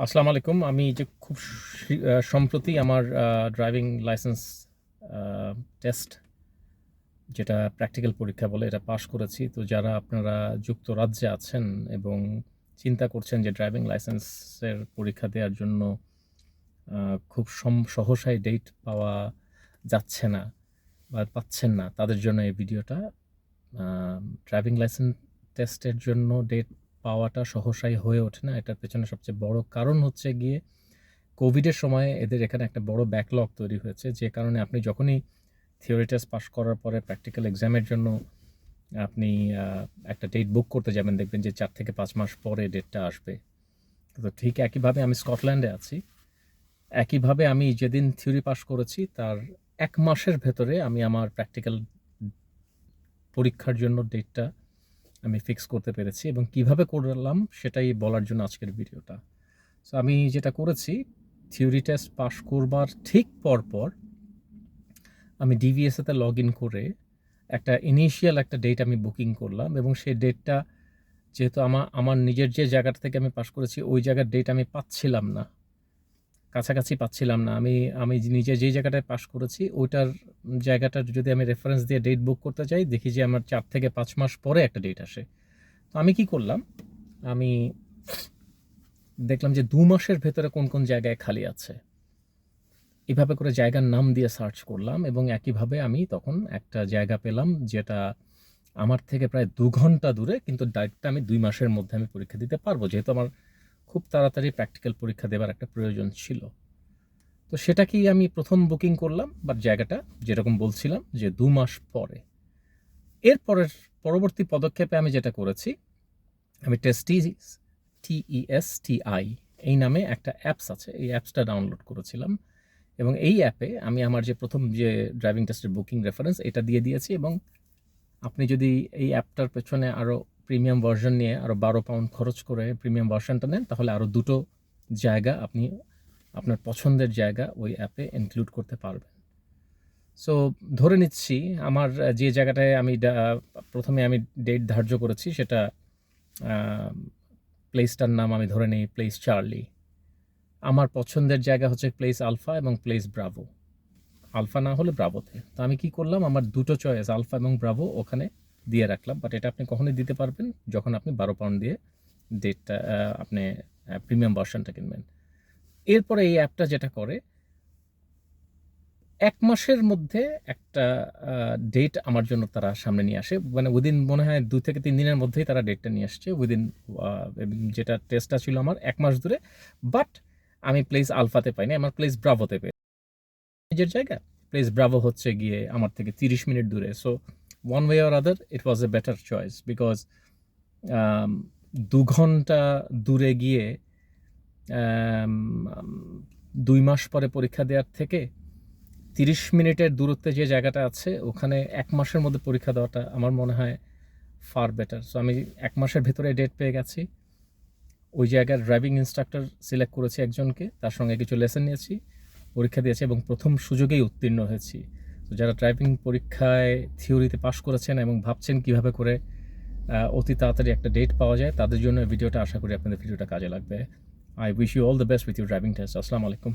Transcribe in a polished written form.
আসসালামু আলাইকুম। আমি যে খুব সম্প্রতি আমার ড্রাইভিং লাইসেন্স টেস্ট যেটা প্র্যাকটিক্যাল পরীক্ষা বলে এটা পাশ করেছি। তো যারা আপনারা যুক্তরাজ্যে আছেন এবং চিন্তা করছেন যে ড্রাইভিং লাইসেন্সের পরীক্ষা দেওয়ার জন্য খুব সহসাই ডেট পাওয়া যাচ্ছে না বা পাচ্ছেন না, তাদের জন্য এই ভিডিওটা। ড্রাইভিং লাইসেন্স টেস্টের জন্য ডেট পাওয়াটা সহসাই হয়ে ওঠে না। এটার পেছনে সবচেয়ে বড় কারণ হচ্ছে গিয়ে কোভিডের সময় এদের এখানে একটা বড় ব্যাকলগ তৈরি হয়েছে, যে কারণে আপনি যখনই থিওরি টেস্ট পাস করার পরে প্র্যাকটিক্যাল এক্সামের জন্য আপনি একটা ডেট বুক করতে যাবেন, দেখবেন যে 4 থেকে 5 মাস পরে ডেটটা আসবে। তো ঠিক একইভাবে আমি স্কটল্যান্ডে আছি। একইভাবে আমি যেদিন থিওরি পাস করেছি তার 1 মাসের ভেতরে আমি আমার প্র্যাকটিক্যাল পরীক্ষার জন্য ডেটটা আমি ফিক্স করতে পেরেছি, এবং কিভাবে করলাম সেটাই বলার জন্য আজকের ভিডিওটা। সো আমি যেটা করেছি, থিওরি টেস্ট পাস করবার ঠিক পরপর আমি ডিভিএসএতে লগ ইন করে একটা ইনিশিয়াল একটা ডেট আমি বুকিং করলাম, এবং সেই ডেটটা যেহেতু আমার নিজের যে জায়গাটা থেকে আমি পাস করেছি ওই জায়গার ডেট আমি পাচ্ছিলাম না, কাছাকাছি পাচ্ছিলাম না। আমি নিজে যেই জায়গাটায় পাস করেছি ওইটার জায়গাটার যদি আমি রেফারেন্স দিয়ে ডেট বুক করতে চাই, দেখি যে আমার 4 থেকে 5 মাস পরে একটা ডেট আসে। তো আমি কি করলাম, আমি দেখলাম যে 2 মাসের ভেতরে কোন কোন জায়গায় খালি আছে। এভাবে করে জায়গার নাম দিয়ে সার্চ করলাম, এবং একইভাবে আমি তখন একটা জায়গা পেলাম যেটা আমার থেকে প্রায় 2 ঘন্টা দূরে, কিন্তু ডাইরেক্ট আমি 2 মাসের মধ্যে আমি পরীক্ষা দিতে পারবো, যেহেতু আমার খুব তাড়াতাড়ি প্র্যাকটিক্যাল পরীক্ষা দেবার একটা প্রয়োজন ছিল। তো সেটাকেই আমি প্রথম বুকিং করলাম, বাট জায়গাটা যেরকম বলছিলাম যে 2 মাস পরে। পরবর্তী পদক্ষেপে আমি যেটা করেছি, আমি TESTI এই নামে একটা অ্যাপস আছে, এই অ্যাপসটা ডাউনলোড করেছিলাম, এবং এই অ্যাপে আমি আমার যে প্রথম যে ড্রাইভিং টেস্টের বুকিং রেফারেন্স এটা দিয়ে দিয়েছি। এবং আপনি যদি এই অ্যাপটার পেছনে আরও প্রিমিয়াম ভার্সন নিয়ে আরও 12 পাউন্ড খরচ করে প্রিমিয়াম ভার্সনটা নেন, তাহলে আরও 2টো জায়গা আপনি আপনার পছন্দের জায়গা ওই অ্যাপে ইনক্লুড করতে পারবেন। সো ধরে নিচ্ছি আমার যে জায়গাটায় আমি প্রথমে আমি ডেট ধার্য করেছি সেটা প্লেসটার নাম আমি ধরে নিই প্লেস চার্লি। আমার পছন্দের জায়গা হচ্ছে প্লেস আলফা এবং প্লেস ব্রাভো, আলফা না হলে ব্রাভোতে। তো আমি কি করলাম, আমার 2টো চয়েস আলফা এবং ব্রাভো ওখানে দিয়ে রাখলাম, বাট এটা আপনি কখনোই দিতে পারবেন যখন আপনি 12 পাউন্ড দিয়ে ডেটটা আপনি প্রিমিয়াম ভার্সনটা কিনবেন। এরপরে এই অ্যাপটা যেটা করে, 1 মাসের মধ্যে একটা ডেট আমার জন্য তারা সামনে নিয়ে আসে, মানে উইদিন মনে হয় 2 থেকে 3 দিনের মধ্যেই তারা ডেটটা নিয়ে আসছে উইদিন, যেটা টেস্টটা ছিল আমার 1 মাস ধরে। বাট আমি প্লেস আলফাতে পাইনি, আমার প্লেস ব্রাভোতে পেয়ে নিজের জায়গা। প্লেস ব্রাভো হচ্ছে গিয়ে আমার থেকে 30 মিনিট দূরে। So one way or other it was a better choice, because 2 ঘন্টা দূরে গিয়ে 2 মাস পরে পরীক্ষা দেওয়ার থেকে 30 মিনিটের দূরত্বে যে জায়গাটা আছে ওখানে 1 মাসের মধ্যে পরীক্ষা দেওয়াটা আমার মনে হয় ফার বেটার। সো আমি 1 মাসের ভেতরে ডেট পেয়ে গেছি, ওই জায়গার ড্রাইভিং ইনস্ট্রাক্টর সিলেক্ট করেছি একজনকে, তার সঙ্গে কিছু লেসন নিয়েছি, পরীক্ষা দিয়েছি এবং প্রথম সুযোগেই উত্তীর্ণ হয়েছি। তো যারা ড্রাইভিং পরীক্ষায় থিওরিতে পাশ করেছেন এবং ভাবছেন কিভাবে করে অতি তাড়াতাড়ি একটা ডেট পাওয়া যায়, তাদের জন্য ভিডিওটা, আশা করি আপনাদের ভিডিওটা কাজে লাগবে। I wish you all the best with your driving test. আসসালামু আলাইকুম।